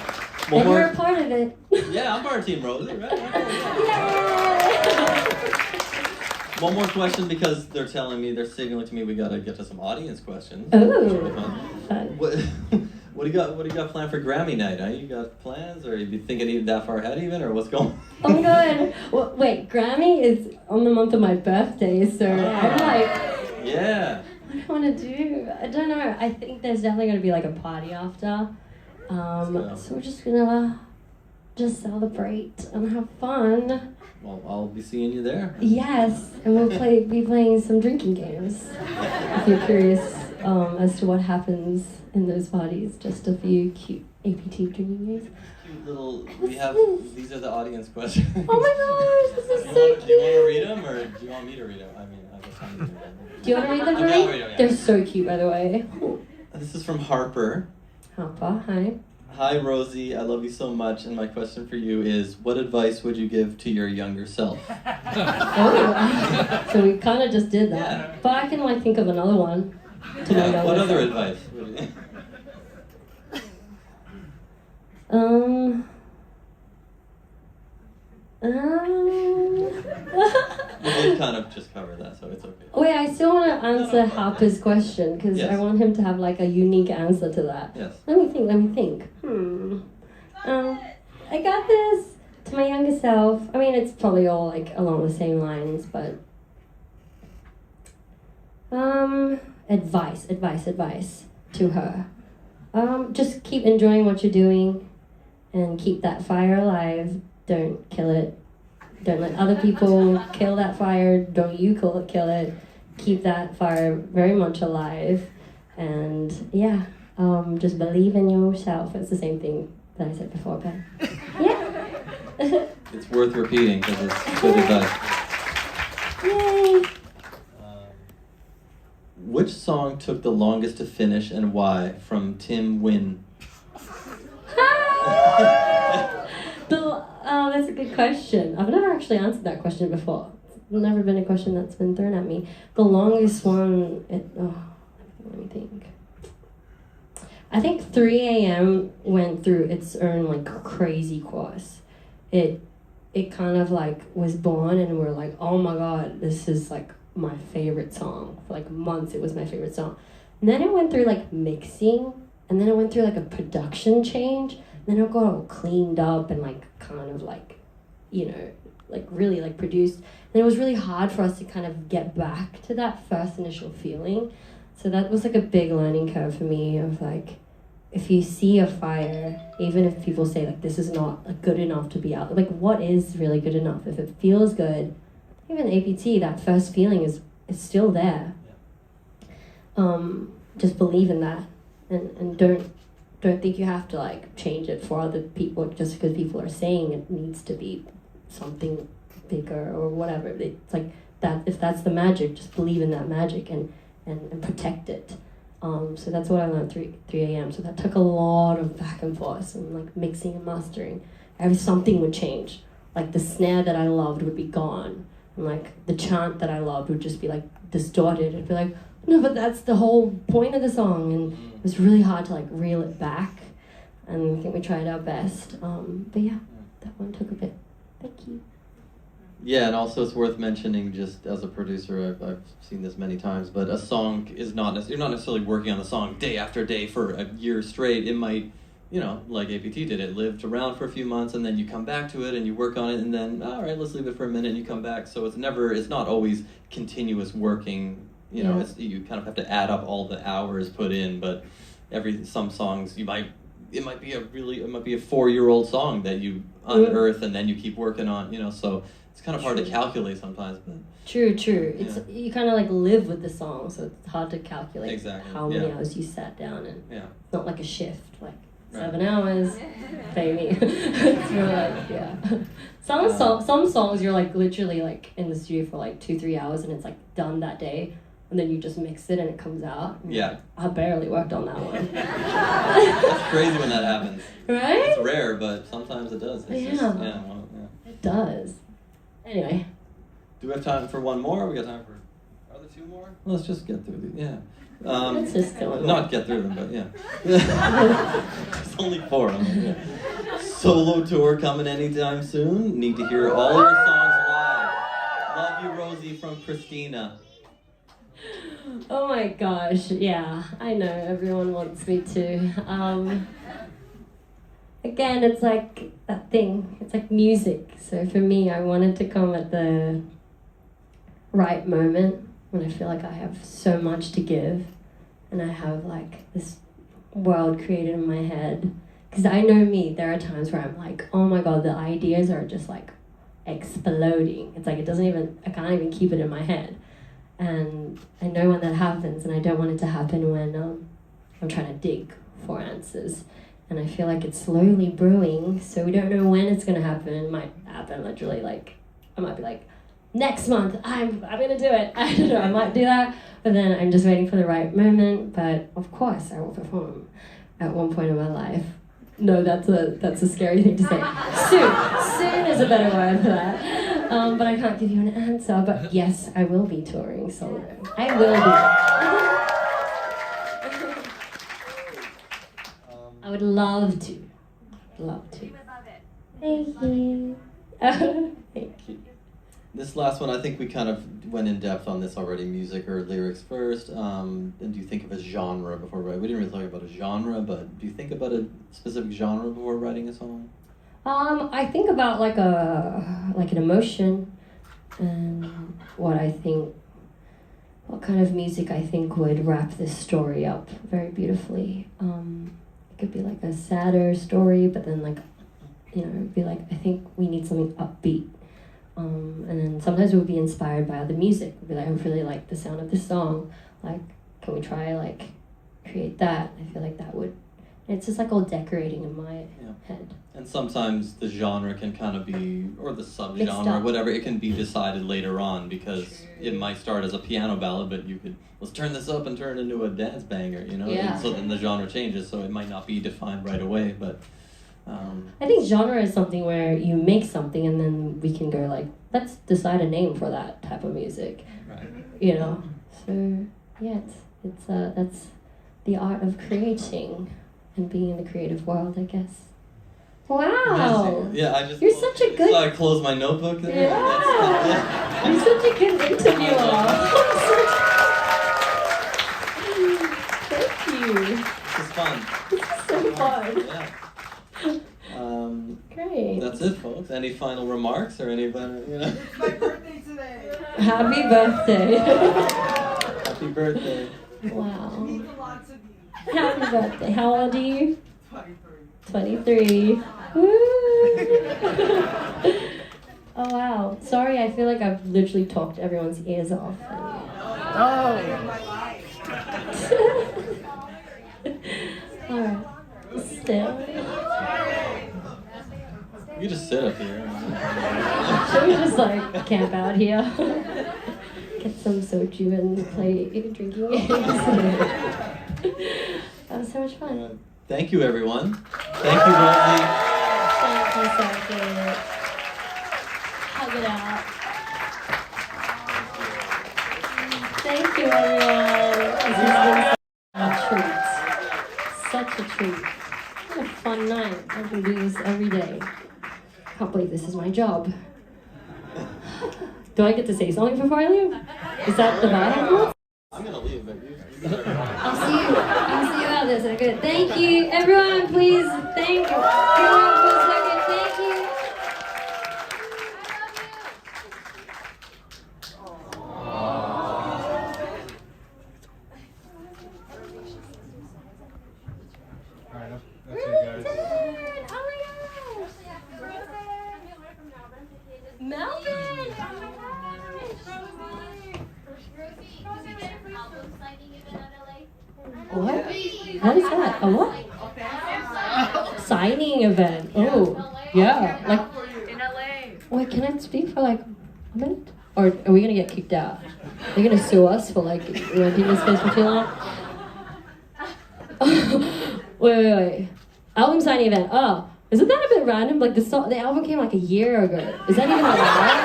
One And more. you're a part of it. Yeah, I'm part of Team Rosie, right? One more question, because they're signaling to me we gotta get to some audience questions. Ooh. What do you got planned for Grammy night? You got plans, or you thinking even that far ahead even, or what's going? Oh my god! Well, wait, Grammy is on the month of my birthday, so I'm like, yeah. what do I want to do? I don't know. I think there's definitely gonna be like a party after. So we're just gonna just celebrate and have fun. Well, I'll be seeing you there. Yes, and we'll be playing some drinking games. If you're curious as to what happens in those parties, just a few cute APT drinking games. Cute little. These are the audience questions. Oh my gosh, this is so cute. Do you want to read them, or do you want me to read them? I mean, I guess I'm reading them. Do you want to read them for Okay, me? I'll read them, yeah. They're so cute, by the way. This is from Harper. Harper, hi. Hi, Rosie. I love you so much, and my question for you is, what advice would you give to your younger self? Oh, so we kind of just did that. Yeah. But I can like think of another one. To my younger What other self. advice? We did kind of just cover that, so it's okay. Wait, I still want to answer Harper's question, because Yes. I want him to have like a unique answer to that. Yes. Let me think. I got this. To my younger self, I mean, it's probably all like along the same lines, but advice to her. Just keep enjoying what you're doing and keep that fire alive. Don't kill it. Don't let other people kill that fire. Don't you kill it. Keep that fire very much alive. And yeah, just believe in yourself. It's the same thing that I said before, but yeah. It's worth repeating because it's good advice. Yay! Which song took the longest to finish and why? From Tim Wynn. That's a good question. I've never actually answered that question before. It's never been a question that's been thrown at me. The longest one, let me think. I think 3 a.m. went through its own like crazy course. It kind of like was born and we're like, oh my god, this is like my favorite song. For like months it was my favorite song. And then it went through like mixing, and then it went through like a production change, and then it got all cleaned up and like kind of like, you know, like really like produced. And it was really hard for us to kind of get back to that first initial feeling. So that was like a big learning curve for me of like, if you see a fire, even if people say like this is not like, good enough to be out, like what is really good enough? If it feels good, even APT, that first feeling is still there. Just believe in that, and don't think you have to like change it for other people just because people are saying it needs to be something bigger or whatever. It's like that. If that's the magic, just believe in that magic and protect it. So that's what I learned 3 a.m. So that took a lot of back and forth and like mixing and mastering. Something would change. Like the snare that I loved would be gone. And like the chant that I loved would just be like distorted. It'd be like, no, but that's the whole point of the song. And it was really hard to like reel it back. And I think we tried our best. But yeah, that one took a bit. Thank you. Yeah, and also it's worth mentioning, just as a producer, I've seen this many times, but a song is you're not necessarily working on the song day after day for a year straight. It might, like APT did, it lived around for a few months, and then you come back to it and you work on it, and then, all right, let's leave it for a minute, and you come back. So it's not always continuous working. You kind of have to add up all the hours put in, but some songs it might be a 4-year-old song that you unearth and then you keep working on, so it's kind of hard to calculate sometimes. But True. It's you kind of like live with the song, so it's hard to calculate exactly. how many hours you sat down, and it's not like a shift, like right. 7 hours, baby. It's more like, Some songs you're like literally like in the studio for like 2-3 hours and it's like done that day. And then you just mix it and it comes out. Yeah. I barely worked on that one. That's crazy when that happens. Right? It's rare, but sometimes it does. It does. Anyway. Do we have time for one more? We got time for other 2 more? Let's just get through these. Yeah. Let's just go. Not get through them, but yeah. There's only 4 of them. Yeah. Solo tour coming anytime soon. Need to hear all your songs live. Love you, Rosie, from Christina. Oh my gosh, yeah, I know, everyone wants me to. Again, it's like that thing, it's like music. So for me, I wanted to come at the right moment when I feel like I have so much to give and I have like this world created in my head. Because I know me, there are times where I'm like, oh my god, the ideas are just like exploding. It's like I can't even keep it in my head. And I know when that happens, and I don't want it to happen when I'm trying to dig for answers. And I feel like it's slowly brewing, so we don't know when it's going to happen. It might happen literally, like, I might be like, next month, I'm going to do it. I don't know, I might do that. But then I'm just waiting for the right moment. But of course, I will perform at one point in my life. No, that's a scary thing to say. Soon is a better word for that. But I can't give you an answer. But yes, I will be touring solo. I will be. I would love to. Thank you. Thank you. This last one, I think we kind of went in depth on this already, music or lyrics first. And do you think of a genre before writing? We didn't really talk about a genre, but do you think about a specific genre before writing a song? I think about like an emotion and what kind of music I think would wrap this story up very beautifully. It could be like a sadder story, but then like, it'd be like, I think we need something upbeat. And then sometimes it would be inspired by other music. It would be like, I really like the sound of this song. Like, can we try like create that? I feel like that would. It's just like all decorating in my head. And sometimes the genre can kind of be, or the subgenre, whatever, it can be decided later on because it might start as a piano ballad, but you could, let's turn this up and turn it into a dance banger, Yeah. And so then the genre changes, so it might not be defined right away, but... I think genre is something where you make something and then we can go like, let's decide a name for that type of music. Right. So yeah, it's that's the art of creating and being in the creative world, I guess. Wow. Yeah, You're such a good. So I closed my notebook there. Yeah. You're such a good interviewer. Thank you. This is fun. This is so fun. Yeah. Great. That's it, folks. Any final remarks or anybody? It's my birthday today. Happy birthday. Happy birthday. Wow. It means a lot to me. Happy birthday. How old are you? 23. 23. Woo! Oh wow. Sorry, I feel like I've literally talked everyone's ears off. Alright. Still. You just sit up here. Should we just like camp out here? Get some soju and play drinking games? That was so much fun. Thank you, everyone. Thank you, Rosie. Thank you, Circuit. Hug it out. Thank you, everyone. This has been such a treat. Such a treat. What a fun night. I can do this every day. Can't believe this is my job. Do I get to say something before I leave? Is that the vibe? I'm gonna leave, but you. I'll see you out there. So good. Thank you, everyone. Please, thank you. Everyone, for a second. Thank you. Alright, that's it, guys. Oh my gosh. Melvin. Oh my What? What is that? A what? Signing event. Oh, yeah. Like, In LA. wait, can I speak for like a minute? Or are we gonna get kicked out? They're gonna sue us for like renting this space for too long? Wait. Album signing event. Oh, isn't that a bit random? Like the album came like a year ago. Is that even allowed?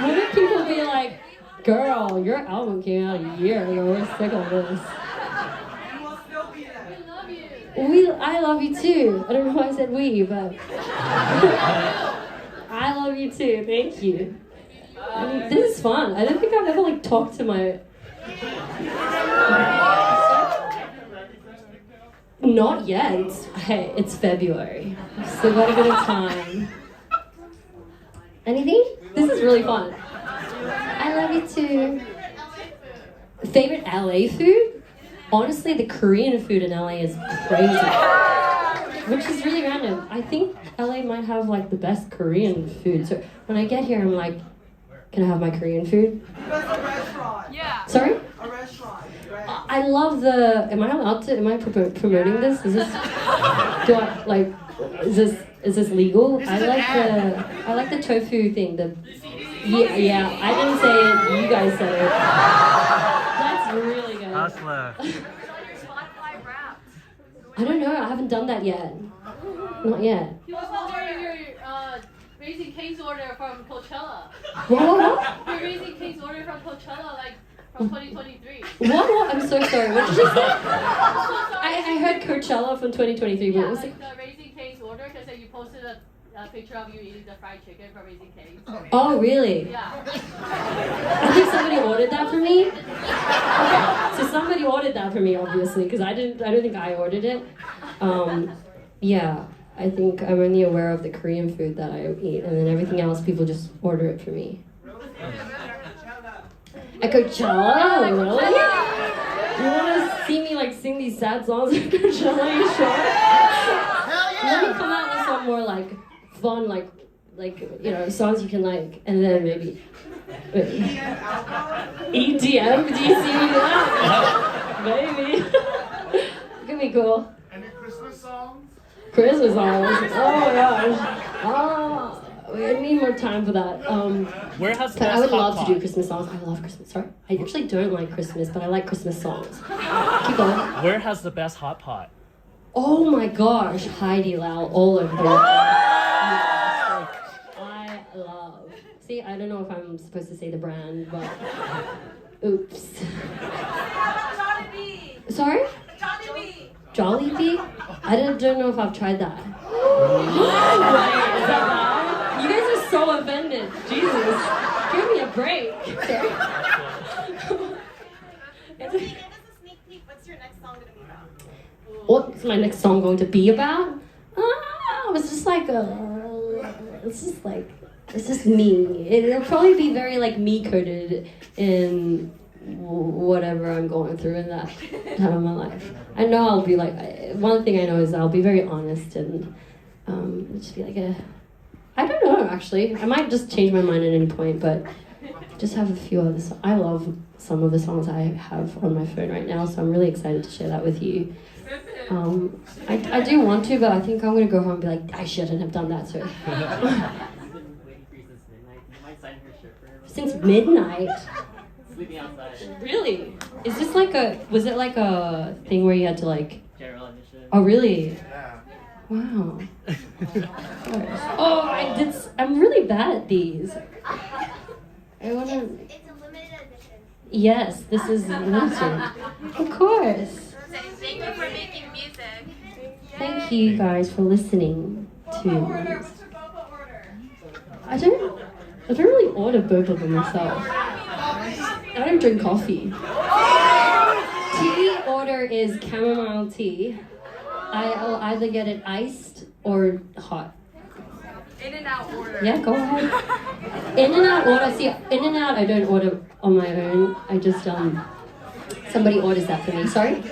Wouldn't people be like, girl, your album came out a year ago. We're sick of this. You will still be there. I love you too. I don't know why I said we, but I love you too. Thank you. I mean, this is fun. I don't think I've ever like talked to my. Not yet. Hey, it's February. I've still got a bit of time. Anything? This is really fun. I love you too. Favorite LA food? Honestly, the Korean food in LA is crazy. Which is really random. I think LA might have like the best Korean food. So when I get here, I'm like, can I have my Korean food? Because a restaurant. Yeah. Sorry? A restaurant. Right? I love the. Am I allowed to? Am I promoting this? Is this? Do I like? Is this legal? I like the tofu thing. Yeah. I didn't say it. You guys said it. That's really good. Hustler. I don't know. I haven't done that yet. Not yet. He was wondering your Raising Cane's order from Coachella. What? Your Raising Cane's order from Coachella, like from 2023. What? I'm so sorry. What did you say? I'm so sorry. I heard Coachella from 2023, but Yeah, it was like the Raising Cane's order, because you posted a picture of you eating the fried chicken from Raising Cane's. Oh, really? Yeah. I think somebody ordered that for me. Okay, so somebody ordered that for me, obviously, because I don't think I ordered it. Yeah, I think I'm only aware of the Korean food that I eat, and then everything else, people just order it for me. At Coachella? Really? You want to see me like sing these sad songs at Coachella? You sure? Let me come out with some more like fun, like songs you can like, and then maybe EDM. Do you see me do that? Maybe. Could be cool. Any Christmas songs? Christmas songs. Oh my gosh. Oh, we need more time for that. Where has the But best I would hot love pot? to do Christmas songs. I love Christmas. Sorry, I actually don't like Christmas, but I like Christmas songs. Keep going. Where has the best hot pot? Oh my gosh, Heidi Lau all over. Yes. I love. See, I don't know if I'm supposed to say the brand, but oops. Sorry? Jollibee? I don't know if I've tried that. Wait, is that bad? You guys are so offended. Jesus. Give me a break. Give us a sneak peek. What's your next song gonna be about? What's my next song going to be about? It's just me. It'll probably be very like me coded in whatever I'm going through in that time of my life. I know I'll be like, one thing I know is I'll be very honest and just be like I don't know actually. I might just change my mind at any point, but just have a few other songs. I love some of the songs I have on my phone right now, so I'm really excited to share that with you. I do want to, but I think I'm gonna go home and be like, I shouldn't have done that. So since midnight, sleeping outside. Really? Is this like was it like a thing where you had to like, General admission. oh really? Yeah. Wow. Oh, I'm really bad at these. I wanna, It's a limited admission. yes, this is limited. Of course. Thank you for making music. Thank you guys for listening Boba to. order. What's your boba order? I don't really order boba for myself. I don't drink coffee. Tea order is chamomile tea. I'll either get it iced or hot. In and out order. Yeah, go ahead. In and out order. See, in and out I don't order on my own. I just somebody orders that for me. Sorry? I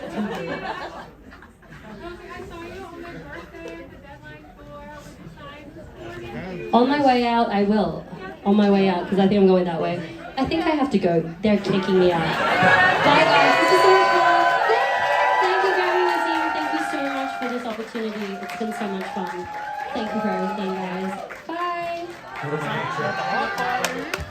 saw you on my birthday at the deadline for sign. On my way out, I will. On my way out, because I think I'm going that way. I think I have to go. They're kicking me out. Bye, guys. This is so much fun. Thank you, Grammy Museum. Thank you so much for this opportunity. It's been so much fun. Thank you for everything, guys. Bye. Hot pot.